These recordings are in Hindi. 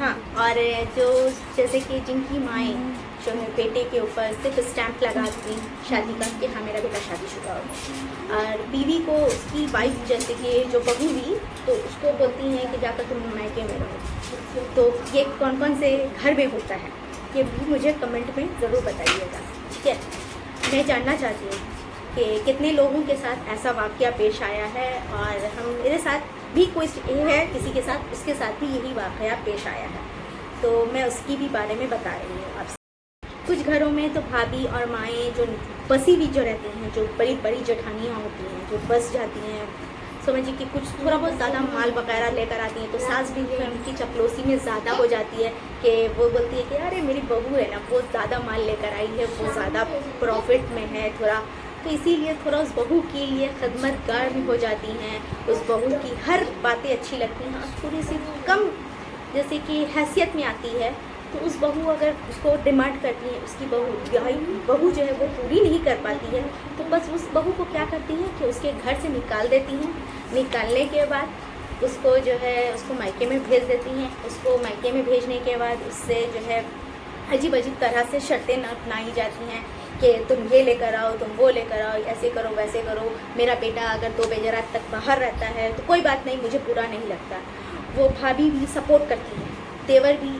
हाँ, और जो जैसे कि जिनकी माएँ जो है बेटे के ऊपर सिर्फ स्टैंप लगाती शादी का कि हाँ मेरा बेटा शादीशुदा हो, और बीवी को उसकी वाइफ जैसे कि जो बहू हुई तो उसको बोलती हैं कि जाकर तुम मायके में रहो। तो ये कौन कौन से घर में होता है ये भी मुझे कमेंट में ज़रूर बताइएगा, ठीक है। मैं जानना चाहती हूँ कि कितने लोगों के साथ ऐसा वाक़या पेश आया है, और हम मेरे साथ भी कोई ये है किसी के साथ उसके साथ भी यही वाक़या पेश आया है, तो मैं उसकी भी बारे में बता रही हूँ आपसे। कुछ घरों में तो भाभी और माएँ जो बसी हुई जो रहती हैं, जो बड़ी बड़ी जेठानियाँ होती हैं जो बस जाती हैं, समझिए कि कुछ थोड़ा बहुत ज़्यादा माल वगैरह लेकर आती हैं, तो सास भी उनकी चपलोसी में ज़्यादा हो जाती है कि वो बोलती है कि अरे मेरी बहू है ना वो ज़्यादा माल लेकर आई है, वो ज़्यादा प्रॉफिट में है थोड़ा, तो इसीलिए थोड़ा उस बहू के लिए खदमतगार भी हो जाती हैं, उस बहू की हर बातें अच्छी लगती हैं, थोड़ी सी कम जैसे कि हैसियत में आती है तो उस बहू अगर उसको डिमांड करती है, उसकी बहू जो है वो पूरी नहीं कर पाती है, तो बस उस बहू को क्या करती हैं कि उसके घर से निकाल देती हैं। निकालने के बाद उसको जो है उसको मायके में भेज देती हैं। उसको मायके में भेजने के बाद उससे जो है अजीब अजीब तरह से शर्तें अपनाई जाती हैं कि तुम ये लेकर आओ, तुम वो लेकर आओ, ऐसे करो वैसे करो, मेरा बेटा अगर 2 बजे रात तक बाहर रहता है तो कोई बात नहीं, मुझे बुरा नहीं लगता। वो भाभी भी सपोर्ट करती हैं, देवर भी,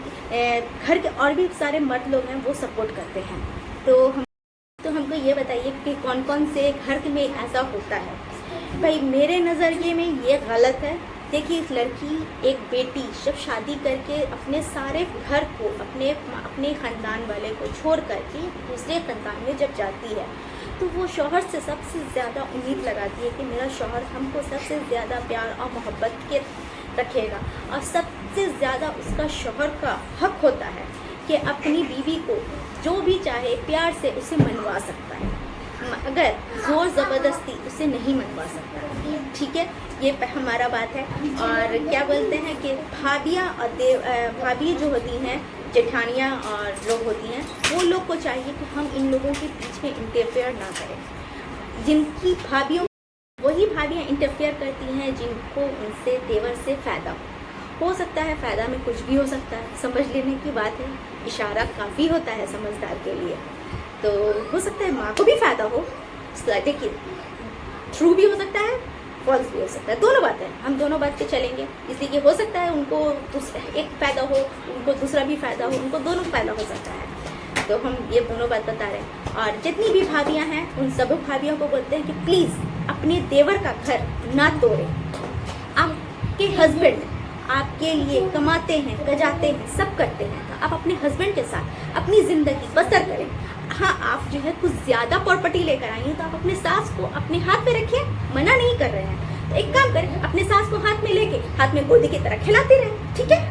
घर के और भी सारे मर्द लोग हैं वो सपोर्ट करते हैं। तो हमको ये बताइए कि कौन कौन से घर में ऐसा होता है। भाई मेरे नज़रिए में ये गलत है। देखिए एक लड़की, एक बेटी जब शादी करके अपने सारे घर को, अपने ख़ानदान वाले को छोड़ करके दूसरे ख़ानदान में जब जाती है तो वो शौहर से सबसे ज़्यादा उम्मीद लगाती है कि मेरा शौहर हमको सबसे ज़्यादा प्यार और मोहब्बत के रखेगा, और सबसे ज़्यादा उसका शौहर का हक होता है कि अपनी बीवी को जो भी चाहे प्यार से उसे मनवा सकता है, अगर ज़ोर ज़बरदस्ती उसे नहीं मनवा सकता। ठीक है, ये हमारा बात है। और क्या बोलते हैं कि भाभियाँ और भाभी जो होती हैं, जेठानियाँ और लोग होती हैं, वो लोग को चाहिए कि हम इन लोगों के बीच में इंटरफेयर ना करें। जिनकी भाभियों, वही भाभियाँ इंटरफेयर करती हैं जिनको उनसे देवर से फ़ायदा हो सकता है। फ़ायदा में कुछ भी हो सकता है, समझ लेने की बात है। इशारा काफ़ी होता है समझदार के लिए। तो हो सकता है माँ को भी फ़ायदा हो, देखिए ट्रू भी हो सकता है, फॉल्स भी हो सकता है, दोनों बातें हैं। हम दोनों बात पे चलेंगे। इसलिए हो सकता है उनको एक फ़ायदा हो, उनको दूसरा भी फ़ायदा हो, उनको दोनों फ़ायदा हो सकता है। तो हम ये दोनों बात बता रहे हैं। और जितनी भी भाभियाँ हैं उन सब भाभियों को बोलते हैं कि प्लीज़ अपने देवर का घर ना तोड़ें। आपके हस्बैंड आपके लिए कमाते हैं, कजाते हैं, सब करते हैं, तो आप अपने हस्बैंड के साथ अपनी ज़िंदगी बसर करें। हाँ, आप जो है कुछ ज़्यादा प्रॉपर्टी लेकर आई हैं तो आप अपने सास को अपने हाथ में रखिए, मना नहीं कर रहे हैं। तो एक काम करें, अपने सास को हाथ में लेके हाथ में गोदी की तरह खिलाते रहें, ठीक है।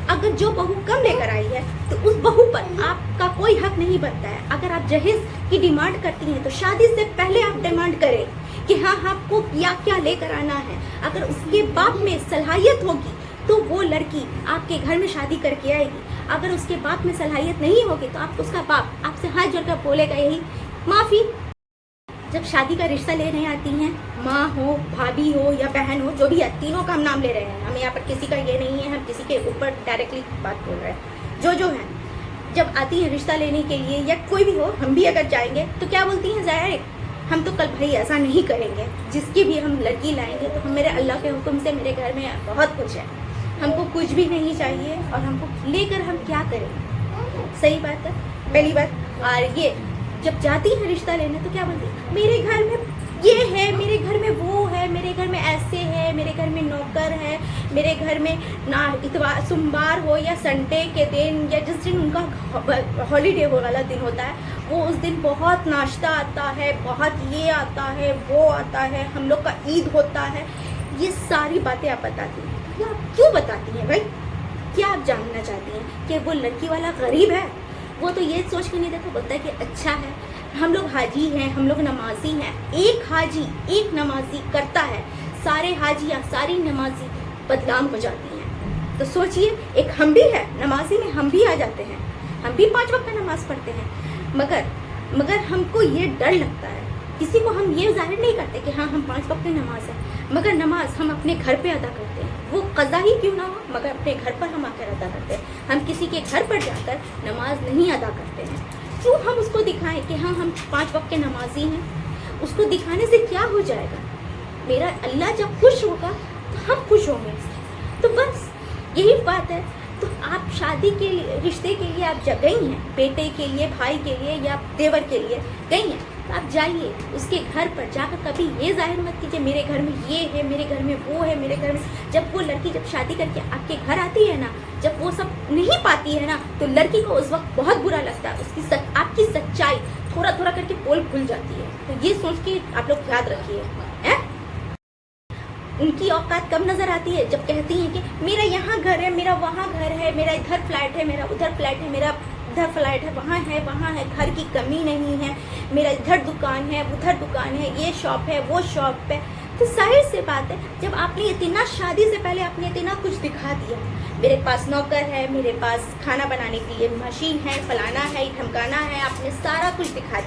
अगर जो बहू कम लेकर आई है तो उस बहू पर आपका कोई हक नहीं बनता है। अगर आप जहेज की डिमांड करती हैं तो शादी से पहले आप डिमांड करें कि हाँ आपको क्या क्या लेकर आना है। अगर उसके बाप में सलाहियत होगी तो वो लड़की आपके घर में शादी करके आएगी। अगर उसके बाप में सलाहियत नहीं होगी तो आप उसका बाप आपसे हाथ जोड़कर बोलेगा यही माफ़ी। जब शादी का रिश्ता लेने आती हैं, माँ हो, भाभी हो या बहन हो, जो भी है, तीनों का हम नाम ले रहे हैं। हम यहाँ पर किसी का ये नहीं है, हम किसी के ऊपर डायरेक्टली बात बोल रहे हैं। जो हैं जब आती हैं रिश्ता लेने के लिए, या कोई भी हो, हम भी अगर जाएंगे तो क्या बोलती हैं, ज़ाहिर हम तो कल भाई ऐसा नहीं करेंगे, जिसकी भी हम लड़की लाएंगे तो हम मेरे अल्लाह के हुक्म से मेरे घर में बहुत कुछ है, हमको कुछ भी नहीं चाहिए और हमको लेकर हम क्या करेंगे। सही बात है, पहली बात। और ये जब जाती है रिश्ता लेने तो क्या बोलती है, मेरे घर में ये है, मेरे घर में वो है, मेरे घर में ऐसे है, मेरे घर में नौकर है, मेरे घर में ना इतवार सोमवार हो या संडे के दिन या जिस दिन उनका हॉलीडे वाला दिन होता है, वो उस दिन बहुत नाश्ता आता है, बहुत ये आता है, वो आता है, हम लोग का ईद होता है। ये सारी बातें आप बताती हैं। ये आप क्यों बताती हैं भाई? क्या आप जानना चाहती हैं कि वो लड़की वाला गरीब है? वो तो ये सोच के नहीं देखो, बोलता है कि अच्छा है, हम लोग हाजी हैं, हम लोग नमाजी हैं। एक हाजी एक नमाजी करता है, सारे हाजी या सारी नमाजी बदनाम हो जाती हैं। तो सोचिए, एक हम भी है नमाजी में, हम भी आ जाते हैं, हम भी 5 वक्त का नमाज पढ़ते हैं, मगर हमको ये डर लगता है। किसी को हम ये जाहिर नहीं करते कि हाँ हम 5 वक्त की नमाज है। मगर नमाज हम अपने घर पे अदा करते हैं, वो कज़ा ही क्यों ना हो, मगर अपने घर पर हम आकर अदा करते हैं। हम किसी के घर पर जाकर नमाज नहीं अदा करते हैं। क्यों हम उसको दिखाएं कि हाँ हम 5 वक्त के नमाजी हैं? उसको दिखाने से क्या हो जाएगा? मेरा अल्लाह जब खुश होगा तो हम खुश होंगे। तो बस यही बात है। तो आप शादी के लिए, रिश्ते के लिए आप जब गई हैं, बेटे के लिए, भाई के लिए या देवर के लिए गई हैं, तो आप जाइए उसके घर पर जाकर कभी ये जाहिर मत कीजिए मेरे घर में ये है, मेरे घर में वो है, मेरे घर में। जब वो लड़की जब शादी करके आपके घर आती है ना, जब वो सब नहीं पाती है ना, तो लड़की को उस वक्त बहुत बुरा लगता है। उसकी आपकी सच्चाई थोड़ा थोड़ा करके पोल खुल जाती है। तो ये सोच के आप लोग याद रखिए। उनकी औकात कम नजर आती है जब कहती हैं कि मेरा यहाँ घर है, मेरा वहाँ घर है, मेरा इधर फ्लैट है, मेरा उधर फ्लैट है, मेरा इधर फ्लैट है, वहाँ है, वहाँ है, घर की कमी नहीं है, मेरा इधर दुकान है, उधर दुकान है, ये शॉप है, वो शॉप है। तो जाहिर सी बात है, जब आपने इतना, शादी से पहले आपने इतना कुछ दिखा दिया, मेरे पास नौकर है, मेरे पास खाना बनाने के लिए मशीन है, फलाना है, धमकाना है, आपने सारा कुछ दिखा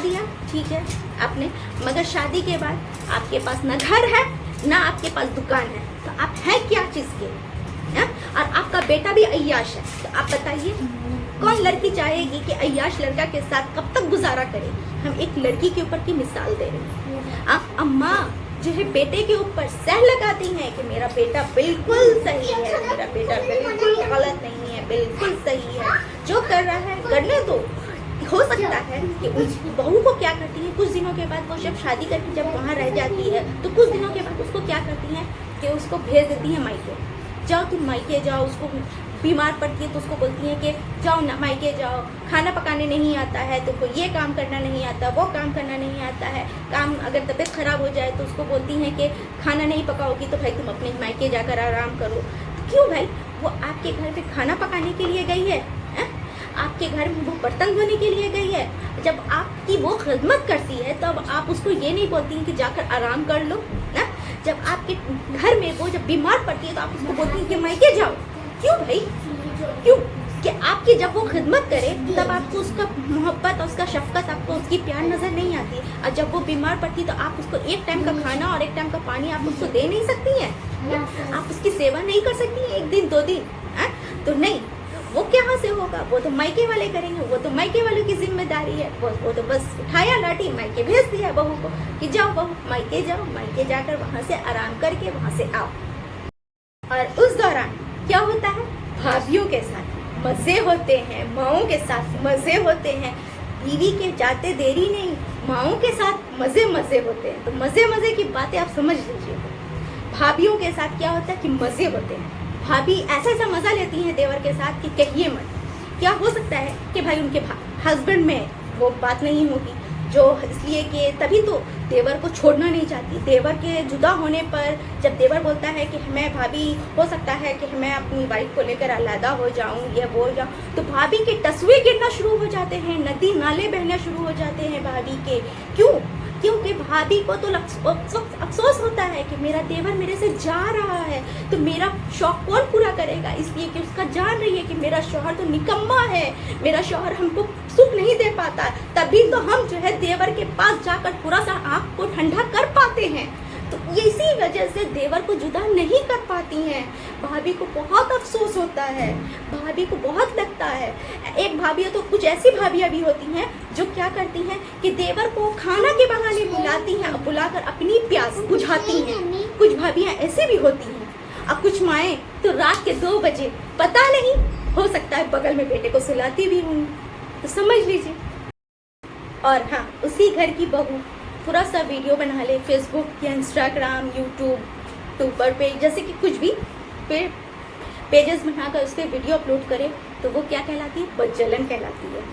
दिया, ठीक है आपने। मगर शादी के बाद आपके पास ना घर है ना आपके पास दुकान है, तो आप हैं क्या चीज़ के? है? और आपका बेटा भी अय्याश है। तो आप बताइए कौन लड़की चाहेगी कि अय्याश लड़का के साथ कब तक गुजारा करेगी? हम एक लड़की के ऊपर की मिसाल दे रहे हैं। आप अम्मा जो है बेटे के ऊपर सह लगाती हैं कि मेरा बेटा बिल्कुल सही है, मेरा बेटा बिल्कुल गलत नहीं है, बिल्कुल सही है, जो कर रहा है करने दो। हो सकता है कि उस बहू को क्या करती है, कुछ दिनों के बाद वो जब शादी करके जब वहाँ रह जाती है, तो कुछ दिनों के बाद उसको क्या करती हैं कि उसको भेज देती है मायके, जाओ तुम मायके जाओ। उसको बीमार पड़ती है तो उसको बोलती हैं कि जाओ ना मायके जाओ, खाना पकाने नहीं आता है, तुमको ये काम करना नहीं आता, वो काम करना नहीं आता है, काम अगर तबीयत ख़राब हो जाए तो उसको बोलती हैं कि खाना नहीं पकाओगी तो भाई तुम अपने मायके जाकर आराम करो। तो क्यों भाई? वो आपके घर पे खाना पकाने के लिए गई है, आपके घर में वो बर्तन धोने के लिए गई है। जब आपकी वो खिदमत करती है तब आप उसको ये नहीं बोलती हैं कि जाकर आराम कर लो ना। जब आपके घर में वो जब बीमार पड़ती है तो आप उसको बोलती हैं कि मायके जाओ। क्यों भाई? क्यों? कि आपकी जब वो खिदमत करे तब आपको उसका मोहब्बत और उसका शफकत, आपको उसकी प्यार नज़र नहीं आती। और जब वो बीमार पड़ती है तो आप उसको एक टाइम का खाना और एक टाइम का पानी आप उसको दे नहीं सकती हैं? आप उसकी सेवा नहीं कर सकती हैं 1 दिन 2 दिन? तो नहीं, वो कहाँ से होगा? वो तो मायके वाले करेंगे, वो तो मायके वालों की जिम्मेदारी है। वो तो बस उठाया लाठी, मायके भेज दिया बहू को कि जाओ बहू मायके जाओ, मायके जाकर वहाँ से आराम करके वहाँ से आओ। और उस दौरान क्या होता है? भाभियों के साथ मज़े होते हैं, माओं के साथ मज़े होते हैं। बीवी के जाते देरी नहीं, माओं के साथ मज़े होते हैं। तो मज़े की बातें आप समझ लीजिए। भाभियों के साथ क्या होता है कि मज़े होते हैं। भाभी ऐसा मज़ा लेती हैं देवर के साथ कि कहिए मत। क्या हो सकता है कि भाई उनके हस्बैंड में वो बात नहीं होगी, जो इसलिए कि तभी तो देवर को छोड़ना नहीं चाहती। देवर के जुदा होने पर जब देवर बोलता है कि मैं भाभी हो सकता है कि मैं अपनी वाइफ को लेकर अलहदा हो जाऊं या वो जाऊं, तो भाभी के टसवे गिरना शुरू हो जाते हैं, नदी नाले बहना शुरू हो जाते हैं भाभी के। क्यों? क्योंकि भाभी को तो अफसोस होता है कि मेरा देवर मेरे से जा रहा है, तो मेरा शौक कौन पूरा करेगा? इसलिए कि उसका जान रही है कि मेरा शौहर तो निकम्मा है, मेरा शौहर हमको सुख नहीं दे पाता। तभी तो हम जो है देवर के पास जाकर थोड़ा सा आँख को ठंडा कर पाते हैं। तो इसी वजह से देवर को जुदा नहीं कर पाती हैं। भाभी को बहुत अफसोस होता है, भाभी को बहुत लगता है। एक भाभी तो कुछ ऐसी भाभियाँ भी होती हैं जो क्या करती हैं कि देवर को खाना के बहाने बुलाती हैं, बुलाकर अपनी प्यास बुझाती हैं। कुछ भाभियाँ ऐसी भी होती हैं। अब कुछ माएँ तो रात के 2 बजे पता नहीं, हो सकता है बगल में बेटे को सुलाती भी होंगी, तो समझ लीजिए। और हाँ, उसी घर की बहू थोड़ा सा वीडियो बना ले फेसबुक या इंस्टाग्राम यूट्यूब पे, जैसे कि कुछ भी पेजेस बनाकर उस पर वीडियो अपलोड करे, तो वो क्या कहलाती है? बदजलन कहलाती है।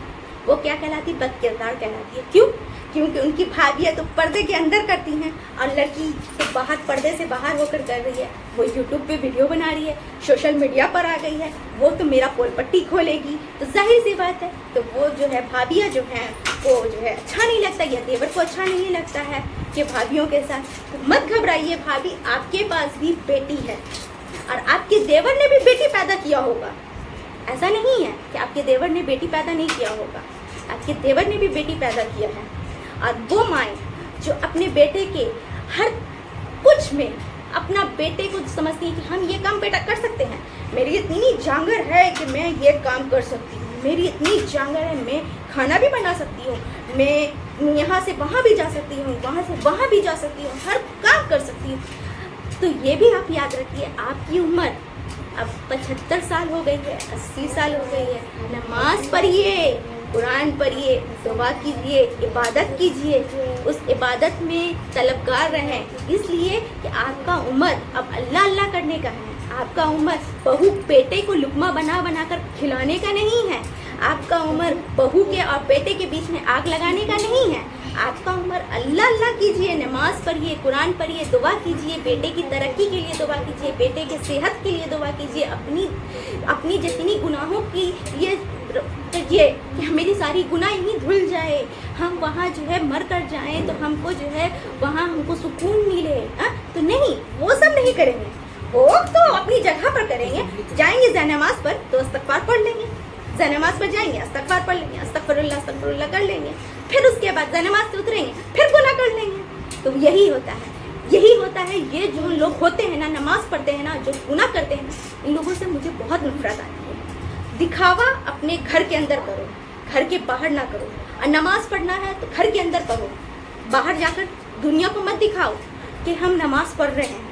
वो क्या कहलाती है? बदकिरदार कहलाती है। क्यों? क्योंकि उनकी भाभियाँ तो पर्दे के अंदर करती हैं और लड़की तो बाहर पर्दे से बाहर होकर कर रही है। वो यूट्यूब पे वीडियो बना रही है, सोशल मीडिया पर आ गई है, वो तो मेरा पोल पट्टी खोलेगी। तो जाहिर सी बात है, तो वो जो है भाभियाँ जो हैं वो जो है अच्छा नहीं लगता, या देवर को अच्छा नहीं लगता है कि भाभियों के साथ। तो मत घबराइए भाभी, आपके पास भी बेटी है और आपके देवर ने भी बेटी पैदा किया होगा। ऐसा नहीं है कि आपके देवर ने बेटी पैदा नहीं किया होगा, आपके देवर ने भी बेटी पैदा किया है। और वो माएँ जो अपने बेटे के हर कुछ में अपना बेटे को समझती है कि हम ये काम बेटा कर सकते हैं, मेरी इतनी जांगर है कि मैं ये काम कर सकती हूँ, मेरी इतनी जांगर है मैं खाना भी बना सकती हूँ, मैं यहाँ से वहाँ भी जा सकती हूँ, वहाँ से वहाँ भी जा सकती हूँ, हर काम कर सकती हूँ। तो ये भी आप याद रखिए, आपकी उम्र अब 75 साल हो गई है, 80 साल हो गई है, नमाज पढ़िए, कुरान पढ़िए, दुआ कीजिए, इबादत कीजिए, उस इबादत में तलबगार रहें, इसलिए कि आपका उम्र अब अल्लाह अल्लाह करने का है। आपका उम्र बहू बेटे को लुकमा बना बना कर खिलाने का नहीं है। आपका उम्र बहू के और बेटे के बीच में आग लगाने का नहीं है। आपका उम्र अल्लाह अल्लाह कीजिए, नमाज पढ़िए, कुरान पढ़िए, दुआ कीजिए, बेटे की तरक्की के लिए दुआ कीजिए, बेटे के सेहत के लिए दुआ कीजिए, अपनी जितनी गुनाहों की ये कीजिए कि मेरी सारी गुनाह यहीं धुल जाए, हम वहाँ जो है मर कर जाएं तो हमको जो है वहाँ हमको सुकून मिले। तो नहीं, वो सब नहीं करेंगे, वो तो अपनी जगह पर करेंगे। जाएंगे जयनमाज पर तो इस्तगफार पढ़ लेंगे, जयनमाज पर जाएंगे इस्तगफार पढ़ लेंगे, अस्तगफिरुल्लाह कर लेंगे, फिर उसके बाद जयनमाज से उतरेंगे, फिर गुनाह कर लेंगे। तो यही होता है, यही होता है। ये जो लोग होते हैं ना, नमाज पढ़ते हैं ना, जो गुनाह करते हैं ना, इन लोगों से मुझे बहुत नफरत आती है। दिखावा अपने घर के अंदर करो, घर के बाहर ना करो। और नमाज पढ़ना है तो घर के अंदर पढ़ो, बाहर जाकर दुनिया को मत दिखाओ कि हम नमाज पढ़ रहे हैं।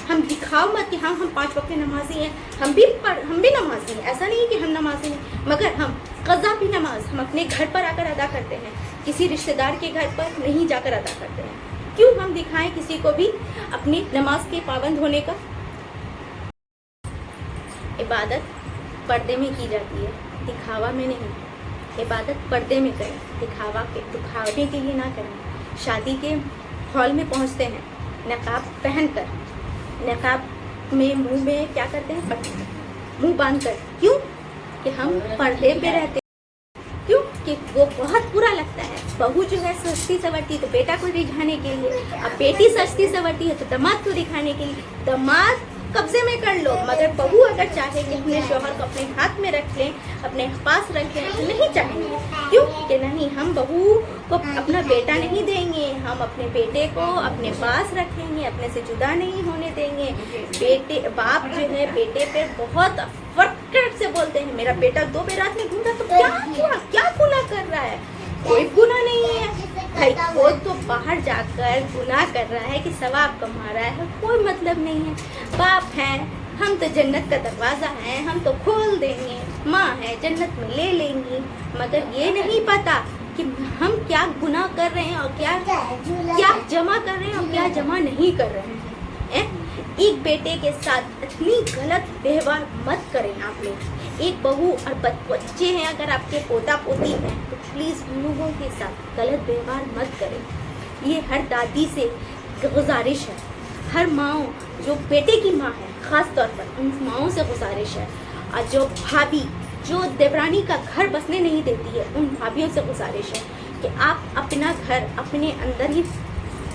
हम दिखाओ मत कि हम 5 वक्त के नमाजी हैं, हम भी नमाजी हैं, ऐसा नहीं कि हम नमाजी हैं, मगर हम क़ज़ा भी नमाज हम अपने घर पर आकर अदा करते हैं, किसी रिश्तेदार के घर पर नहीं जाकर अदा करते हैं। क्यों हम दिखाएं किसी को भी अपनी नमाज के पाबंद होने का? इबादत पर्दे में की जाती है, दिखावा में नहीं। इबादत पर्दे में करें, दिखावे के लिए ना करें। शादी के हॉल में पहुंचते हैं नकाब पहनकर, नकाब में मुंह में क्या करते हैं, पट्टी, मुंह बांध कर। क्यों? कि हम पर्दे पे रहते हैं। क्यों? कि वो बहुत बुरा लगता है। बहू जो है सस्ती सवरती तो बेटा को रिझाने के लिए, अब बेटी सस्ती सवरती है तो दामाद को दिखाने के लिए। दामाद कब्जे में कर लो, मगर बहू अगर चाहे कि अपने शौहर को अपने हाथ में रख लें, अपने पास रख लें, तो नहीं चाहेंगे। क्यों? कि नहीं, हम बहू को अपना बेटा नहीं देंगे, हम अपने बेटे को अपने पास रखेंगे, अपने से जुदा नहीं होने देंगे। बेटे बाप जो है बेटे पे बहुत फटक से बोलते हैं, मेरा बेटा 2 बेर रात में घूमता तो क्या गुनाह कर रहा है? कोई गुनाह नहीं है भाई, वो तो बाहर जाकर गुनाह कर रहा है कि सवाब कमा रहा है, कोई मतलब नहीं है। बाप है, हम तो जन्नत का दरवाज़ा है, हम तो खोल देंगे, माँ है जन्नत में ले लेंगी, मगर ये नहीं पता कि हम क्या गुनाह कर रहे हैं और क्या जमा कर रहे हैं और क्या जमा नहीं कर रहे हैं। एक बेटे के साथ इतनी गलत व्यवहार मत करें आप लोग। एक बहू और बच्चे हैं, अगर आपके पोता पोती हैं तो प्लीज़ उन लोगों के साथ गलत व्यवहार मत करें। ये हर दादी से गुजारिश है, हर माँ जो बेटे की माँ है ख़ास तौर पर उन माँओं से गुजारिश है, और जो भाभी जो देवरानी का घर बसने नहीं देती है उन भाभियों से गुजारिश है कि आप अपना घर अपने अंदर ही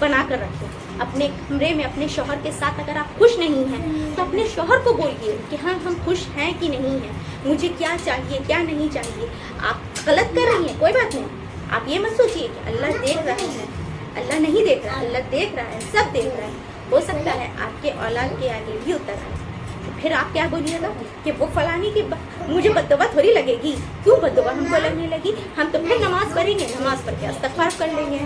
बना कर रखें। अपने कमरे में अपने शौहर के साथ अगर आप खुश नहीं हैं तो अपने शौहर को बोलिए कि हाँ हम खुश हैं कि नहीं हैं, मुझे क्या चाहिए क्या नहीं चाहिए। आप गलत कर रही हैं, कोई बात नहीं, आप ये मत सोचिए कि अल्लाह देख रहा है, अल्लाह नहीं देख रहा, अल्लाह देख रहा है, सब देख रहा है। हो सकता है आपके औलाद के आगे भी उतर आए, तो फिर आप क्या बोलिएगा कि वो फलानी की मुझे बददुआ थोड़ी लगेगी। क्यों बददुआ हमको लगने लगी? हम तो फिर नमाज पढ़ेंगे, नमाज पढ़ के इस्तगफार कर लेंगे।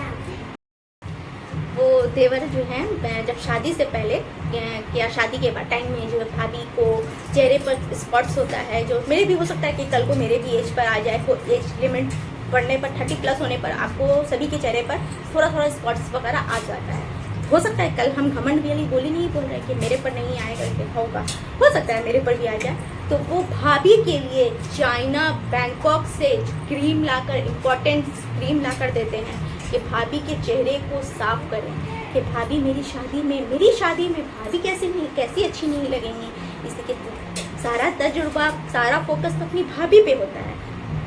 वो देवर जो हैं जब शादी से पहले या शादी के बाद टाइम में जो भाभी को चेहरे पर स्पॉट्स होता है, जो मेरे भी हो सकता है कि कल को मेरे भी एज पर आ जाए, को एज लिमिट बढ़ने पर 30+ होने पर आपको सभी के चेहरे पर थोड़ा थोड़ा स्पॉट्स वगैरह आ जाता है। हो सकता है कल हम घमंड वाली बोली नहीं बोल रहे कि मेरे पर नहीं आएगा, होगा, हो सकता है मेरे पर भी आ जाए। तो वो भाभी के लिए चाइना बैंकॉक से क्रीम लाकर, इम्पोर्टेंट क्रीम लाकर देते हैं कि भाभी के चेहरे को साफ करें, कि भाभी मेरी शादी में भाभी कैसी अच्छी नहीं लगेंगी। इसलिए सारा तजुर्बा, सारा फोकस तो अपनी भाभी पे होता है,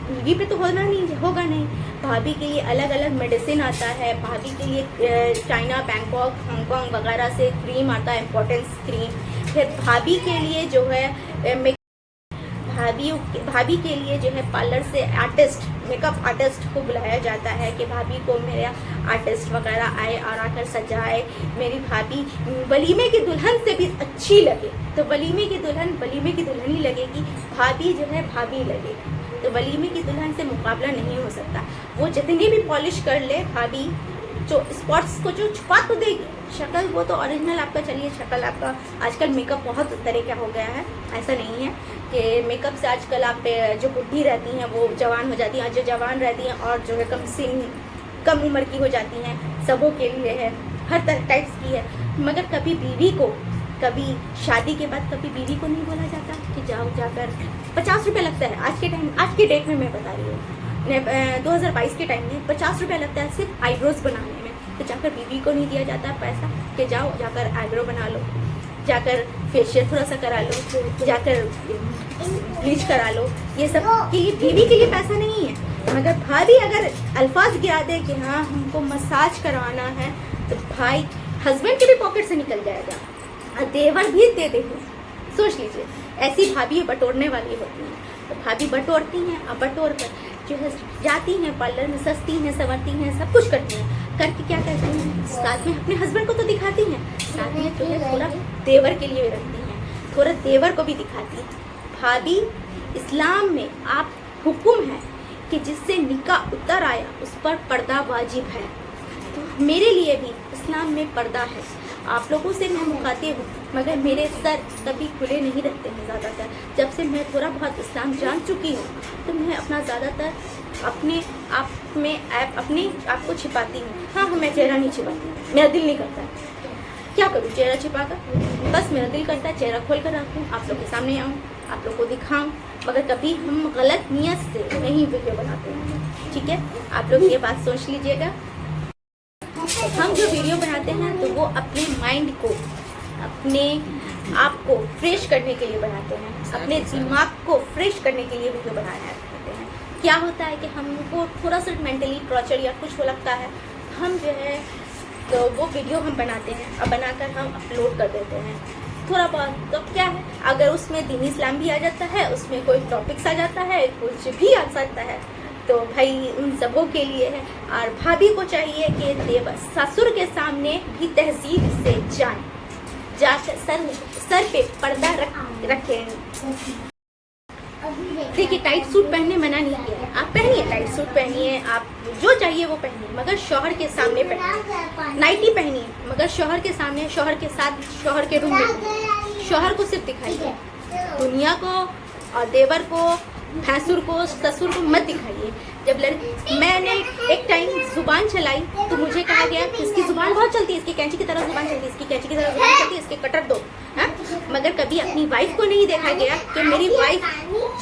बीवी पे तो होगा नहीं। भाभी के लिए अलग अलग मेडिसिन आता है, भाभी के लिए चाइना, बैंकॉक, हांगकांग वगैरह से क्रीम आता है, इम्पोर्टेंस क्रीम। फिर भाभी के लिए जो है भाभी के लिए जो है पार्लर से आर्टिस्ट, मेकअप आर्टिस्ट को बुलाया जाता है कि भाभी को मेरा आर्टिस्ट वगैरह आए और आकर सजाए, मेरी भाभी वलीमे की दुल्हन से भी अच्छी लगे। तो वलीमे की दुल्हन ही लगेगी, भाभी जो है भाभी लगेगी। तो वलीमे की दुल्हन से मुकाबला नहीं हो सकता। वो जितनी भी पॉलिश कर ले भाभी, जो स्पॉट्स को जो छुपा तो देगी, शक्ल वो तो ओरिजिनल आपका, चलिए शक्ल आपका, आजकल मेकअप बहुत तरह का हो गया है, ऐसा नहीं है कि मेकअप से आजकल आप जो बुढ़ी रहती हैं वो जवान हो जाती हैं, और जो जवान रहती हैं और जो है कम उम्र की हो जाती हैं, सबों के लिए है, हर तरह टाइप्स की है। मगर कभी बीवी को, कभी शादी के बाद कभी बीवी को नहीं बोला जाता कि जाओ जाकर 50 रुपये लगता है आज के डेट में मैं बता रही हूँ, 2022 के टाइम में 50 रुपये लगता है सिर्फ आईब्रोज बनाने में। तो जाकर बीवी को नहीं दिया जाता पैसा कि जाओ जाकर आईब्रो बना लो, जाकर फेशियल थोड़ा सा करा लो, जाकर ब्लीच करा लो, ये सब के लिए बीवी के लिए पैसा नहीं है। मगर भाभी अगर अल्फाज गिरा दे कि हाँ हमको मसाज करवाना है, तो भाई हस्बैंड के भी पॉकेट से निकल जाएगा और देवर भी दे देंगे। सोच लीजिए, ऐसी भाभी बटोरने वाली होती हैं। तो भाभी बटोरती हैं और बटोर कर जो है जाती हैं पार्लर में, सस्ती हैं, संवरती हैं, सब कुछ करती हैं। करके क्या करती हैं, साथ में अपने हस्बैंड को तो दिखाती हैं, साथ में जो है थोड़ा देवर के लिए रखती हैं, थोड़ा देवर को भी दिखाती हैं। भाभी इस्लाम में आप हुक्म है कि जिससे निकाह उतर आया उस पर पर्दा वाजिब है। तो मेरे लिए भी इस्लाम में पर्दा है। आप लोगों से मैं मुखातिब हूँ, मगर मेरे सर कभी खुले नहीं रहते हैं ज़्यादातर। जब से मैं थोड़ा बहुत इस्लाम जान चुकी हूँ तो मैं अपना ज़्यादातर अपने आप को छिपाती हूँ। हाँ, मैं चेहरा नहीं छिपाती, मेरा दिल नहीं करता। क्या करूँ चेहरा छिपा कर? बस मेरा दिल करता है चेहरा खोल कर रखूँ, आप लोग के सामने आऊँ, आप लोग को दिखाऊँ। मगर कभी हम गलत नीयत से नहीं वीडियो बनाते हैं, ठीक है? आप लोग ये बात सोच लीजिएगा। हम जो वीडियो बनाते हैं तो वो अपने माइंड को, अपने आप को फ्रेश करने के लिए बनाते हैं, अपने दिमाग को फ्रेश करने के लिए वीडियो बनाते हैं। क्या होता है कि हमको थोड़ा सा मेंटली टॉर्चर या कुछ हो लगता है, हम जो है तो वो वीडियो हम बनाते हैं और बनाकर हम अपलोड कर देते हैं थोड़ा बहुत। तो क्या है, अगर उसमें दीन इस्लाम भी आ जाता है, उसमें कोई टॉपिक्स आ जाता है, कुछ भी आ सकता है, तो भाई उन सबों के लिए है। और भाभी को चाहिए कि देवर ससुर के सामने भी तहजीब से जाकर सर पे पर्दा रखें। देखिए, टाइट सूट पहनने मना नहीं किया है, आप पहनिए, टाइट सूट पहनिए, आप जो चाहिए वो पहनिए, मगर शौहर के सामने पहनिए। नाइटी पहनिए मगर शौहर के सामने, शौहर के साथ, शौहर के रूम में, शौहर को सिर्फ दिखाइए, दुनिया को और देवर को, भैंसुर को, ससुर को मत दिखाइए। जब मैंने एक टाइम जुबान चलाई तो मुझे कहा गया इसकी जुबान बहुत चलती है, इसकी कैंची की तरह जुबान चलती है, इसकी कैंची की तरह जुबान चलती है, इसके कटर दो। मगर कभी अपनी वाइफ को नहीं देखा गया कि मेरी वाइफ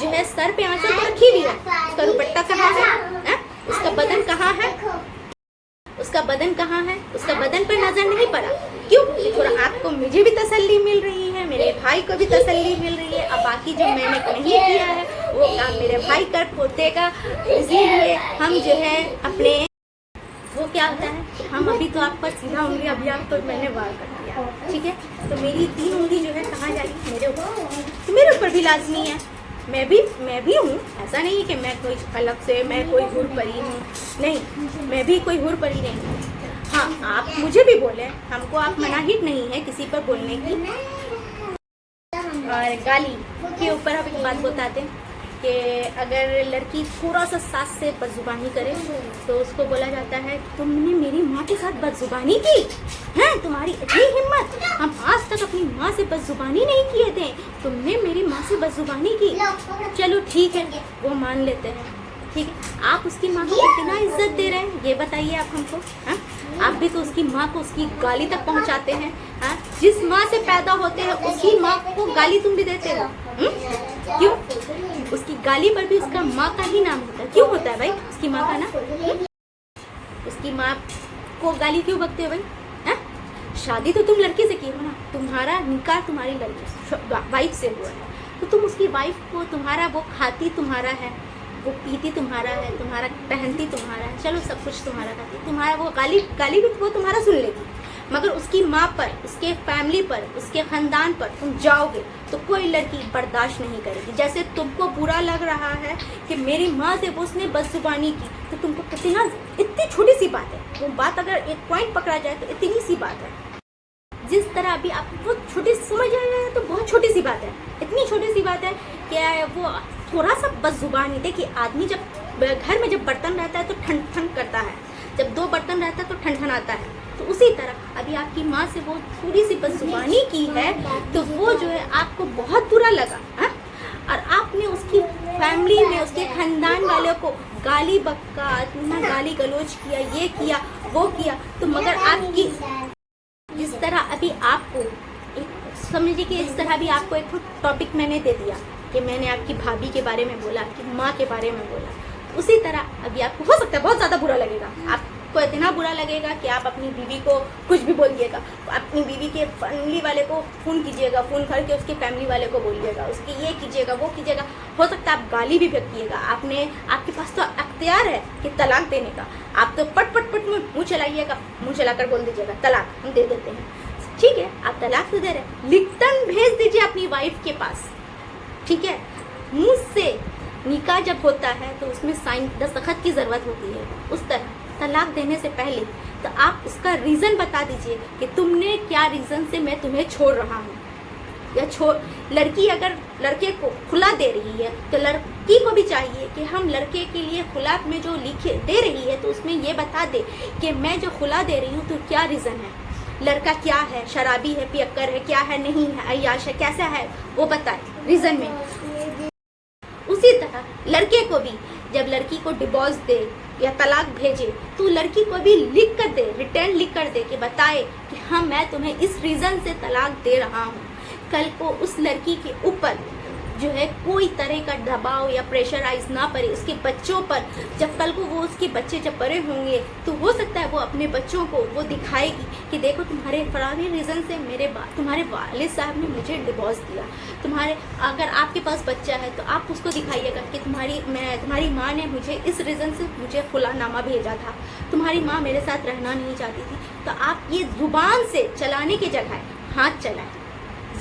जो है सर पे आंचल तो रखी हुई है, उसका दुपट्टा कहाँ है, उसका बदन कहाँ है, उसका बदन कहाँ है, उसका बदन पर नजर नहीं पड़ा। क्यों? थोड़ा आपको, मुझे भी तसल्ली मिल रही है, मेरे भाई को भी तसल्ली मिल रही है। अब बाकी जो मैंने नहीं किया है वो काम मेरे भाई कर देगा। इसीलिए हम जो है अपने, वो क्या होता है, हम अभी तो आप पर सीधा उंगली, अभी आप तो मैंने वार कर दिया, ठीक है? तो मेरी 3 उंगली जो है कहाँ जाएगी, मेरे ऊपर, तो मेरे ऊपर भी लाजमी है। मैं भी हूँ, ऐसा नहीं कि मैं कोई अलग से, मैं कोई हुर परी हूँ, नहीं, मैं भी कोई हुर परी नहीं हूँ। हाँ, आप मुझे भी बोले, हमको आप मनाहित नहीं है किसी पर बोलने की। और गाली के ऊपर हम एक बात बताते हैं कि अगर लड़की थोड़ा सा सास से बदजुबानी करे तो उसको बोला जाता है तुमने मेरी माँ के साथ बदजुबानी की है, तुम्हारी इतनी हिम्मत, हम आज तक अपनी माँ से बदजुबानी नहीं किए थे, तुमने मेरी माँ से बदजुबानी की। चलो ठीक है, वो मान लेते हैं, ठीक है? आप उसकी माँ को कितना इज्जत दे रहे हैं ये बताइए आप हमको। हाँ, आप भी तो उसकी माँ को उसकी गाली तक पहुँचाते हैं। हाँ, जिस माँ से पैदा होते हैं उसी माँ को गाली तुम भी देते हो। क्यों? उसकी गाली पर भी उसका माँ का ही नाम होता है। क्यों होता है भाई उसकी माँ का नाम? उसकी माँ को गाली क्यों बकते हो भाई? हाँ, शादी तो तुम लड़की से की हो ना, तुम्हारा निकाह तुम्हारी लड़की वाइफ से हुआ है, तो तुम उसकी वाइफ को, तुम्हारा वो खाती तुम्हारा है, वो पीती तुम्हारा है, तुम्हारा पहनती तुम्हारा है, चलो सब कुछ तुम्हारा खाती, तुम्हारा वो गाली भी वो तुम्हारा सुन लेगी, मगर उसकी माँ पर, उसके फैमिली पर, उसके ख़ानदान पर तुम जाओगे तो कोई लड़की बर्दाश्त नहीं करेगी। जैसे तुमको बुरा लग रहा है कि मेरी माँ से वो उसने बदजुबानी की, तो तुमको कितना, इतनी छोटी सी बात है वो बात, अगर एक पॉइंट पकड़ा जाए तो इतनी सी बात है। जिस तरह अभी आप वो छोटी समझ रहे हैं तो बहुत छोटी सी बात है, इतनी छोटी सी बात है कि वो थोड़ा सा बदजुबानी। देखिए आदमी जब घर में जब बर्तन रहता है तो ठंड ठंड करता है, जब 2 बर्तन रहता है तो ठंड ठंड आता है। तो उसी तरह अभी आपकी माँ से वो थोड़ी सी बदजुबानी की है तो वो जो है आपको बहुत बुरा लगा है, और आपने उसकी फैमिली में, उसके खानदान वालों को गाली बक्का, इतना गाली गलौज किया, ये किया वो किया। तो मगर आपकी जिस तरह अभी आपको समझिए कि इस तरह भी आपको एक टॉपिक मैंने दे दिया कि मैंने आपकी भाभी के बारे में बोला, आपकी माँ के बारे में बोला, तो उसी तरह अभी आपको हो सकता है बहुत ज़्यादा बुरा लगेगा। आपको इतना बुरा लगेगा कि आप अपनी बीवी को कुछ भी बोलिएगा, अपनी बीवी के फैमिली वाले को फ़ोन कीजिएगा, फ़ोन करके उसके फैमिली वाले को बोलिएगा, उसकी ये कीजिएगा वो कीजिएगा। हो सकता है आप गाली भी बकिएगा, आपके पास तो अख्तियार है कि तलाक देने का। आप तो पट पट पट मुँह चलाइएगा, मुँह चलाकर बोल दीजिएगा तलाक हम दे देते हैं। ठीक है, आप तलाक तो दे रहे हैं, लिखतन भेज दीजिए अपनी वाइफ के पास। ठीक है, मुँह से निकाह जब होता है तो उसमें साइन दस्तखत की ज़रूरत होती है। उस तरह तलाक देने से पहले तो आप उसका रीज़न बता दीजिए कि तुमने क्या रीज़न से मैं तुम्हें छोड़ रहा हूँ, या लड़की अगर लड़के को खुला दे रही है तो लड़की को भी चाहिए कि हम लड़के के लिए खुला में जो लिखे दे रही है तो उसमें ये बता दे कि मैं जो खुला दे रही हूँ तो क्या रीज़न है, लड़का क्या है, शराबी है, पियक्कर है, क्या है, नहीं है, अय्याश है, कैसा है, वो बताए रीज़न में। उसी तरह लड़के को भी जब लड़की को डिवोर्स दे या तलाक भेजे तो लड़की को भी लिख कर दे, रिटर्न लिख कर दे कि बताए कि हाँ मैं तुम्हें इस रीज़न से तलाक दे रहा हूँ। कल को उस लड़की के ऊपर जो है कोई तरह का दबाव या प्रेशराइज ना पड़े उसके बच्चों पर। जब कल को वो उसके बच्चे जब बड़े होंगे तो हो सकता है वो अपने बच्चों को वो दिखाएगी कि देखो तुम्हारे फलाने रीज़न से तुम्हारे वालिद साहब ने मुझे डिवोर्स दिया। अगर आपके पास बच्चा है तो आप उसको दिखाइएगा कि तुम्हारी माँ ने मुझे इस रीज़न से मुझे खुलानामा भेजा था, तुम्हारी माँ मेरे साथ रहना नहीं चाहती थी। तो आप ये ज़ुबान से चलाने की जगह हाथ चलाएं,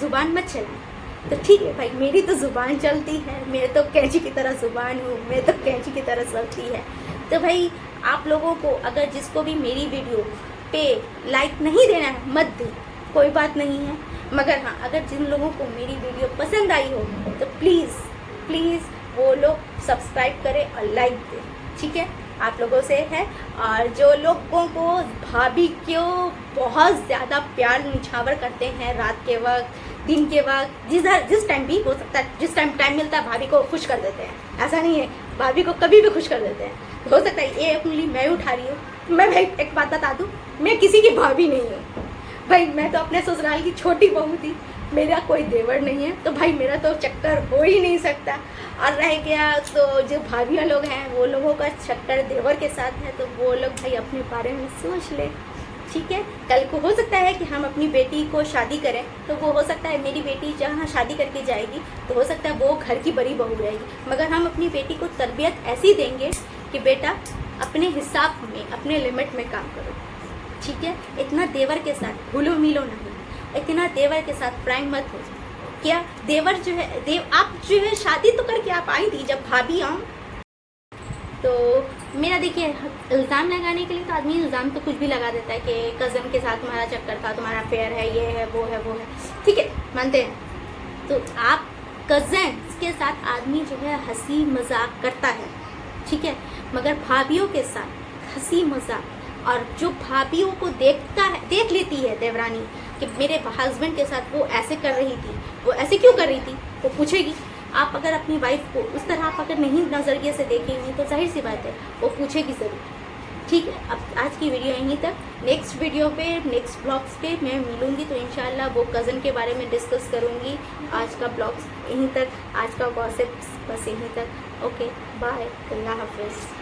ज़ुबान मत चलाएं। तो ठीक है भाई, मेरी तो ज़ुबान चलती है, मैं तो कैंची की तरह ज़ुबान हूँ, मैं तो कैंची की तरह चलती है। तो भाई आप लोगों को अगर जिसको भी मेरी वीडियो पे लाइक नहीं देना है मत दे, कोई बात नहीं है। मगर हाँ, अगर जिन लोगों को मेरी वीडियो पसंद आई हो तो प्लीज़ वो लोग सब्सक्राइब करें और लाइक दें। ठीक है, आप लोगों से है। और जो लोगों को भाभी को बहुत ज़्यादा प्यार निछावर करते हैं रात के वक्त, दिन के वक्त, जिस टाइम भी हो सकता है, जिस टाइम मिलता है भाभी को खुश कर देते हैं। ऐसा नहीं है, भाभी को कभी भी खुश कर देते हैं। हो सकता है ये उंगली मैं उठा रही हूँ। मैं भाई एक बात बता दूँ, मैं किसी की भाभी नहीं हूँ भाई, मैं तो अपने ससुराल की छोटी बहू थी, मेरा कोई देवर नहीं है, तो भाई मेरा तो चक्कर हो ही नहीं सकता। और रह गया तो जो भाभियाँ लोग हैं वो लोगों का चक्कर देवर के साथ है, तो वो लोग भाई अपने बारे में सोच ले। ठीक है, कल को हो सकता है कि हम अपनी बेटी को शादी करें तो वो हो सकता है मेरी बेटी जहाँ शादी करके जाएगी तो हो सकता है वो घर की बड़ी बहू रहेगी, मगर हम अपनी बेटी को तरबियत ऐसी देंगे कि बेटा अपने हिसाब में, अपने लिमिट में काम करो। ठीक है, इतना देवर के साथ घुलो मिलो नहीं, इतना देवर के साथ फ्रैंक मत हो। क्या देवर जो है आप जो है शादी तो करके आप आई थी, जब भाभी आऊँ तो मेरा देखिए इल्ज़ाम लगाने के लिए तो आदमी इल्ज़ाम तो कुछ भी लगा देता है कि कज़न के साथ तुम्हारा चक्कर था, तुम्हारा अफेयर है, ये है वो है वो है। ठीक है, मानते हैं। तो आप कज़न के साथ आदमी जो है हंसी मजाक करता है, ठीक है, मगर भाभीियों के साथ हंसी मजाक, और जो भाभीियों को देख लेती है देवरानी कि मेरे हस्बैंड के साथ वो ऐसे कर रही थी, वो ऐसे क्यों कर रही थी, वो पूछेगी। आप अगर अपनी वाइफ को उस तरह आप अगर नहीं नज़रिए से देखेंगे तो जाहिर सी बात है वो पूछेगी ज़रूर। ठीक है, अब आज की वीडियो यहीं तक। नेक्स्ट वीडियो पे, नेक्स्ट ब्लॉग्स पे मैं मिलूँगी तो इंशाल्लाह वो कज़न के बारे में डिस्कस करूँगी। आज का ब्लॉग्स यहीं तक, आज का गॉसिप बस यहीं तक। ओके बाय, अल्लाह हाफिज़।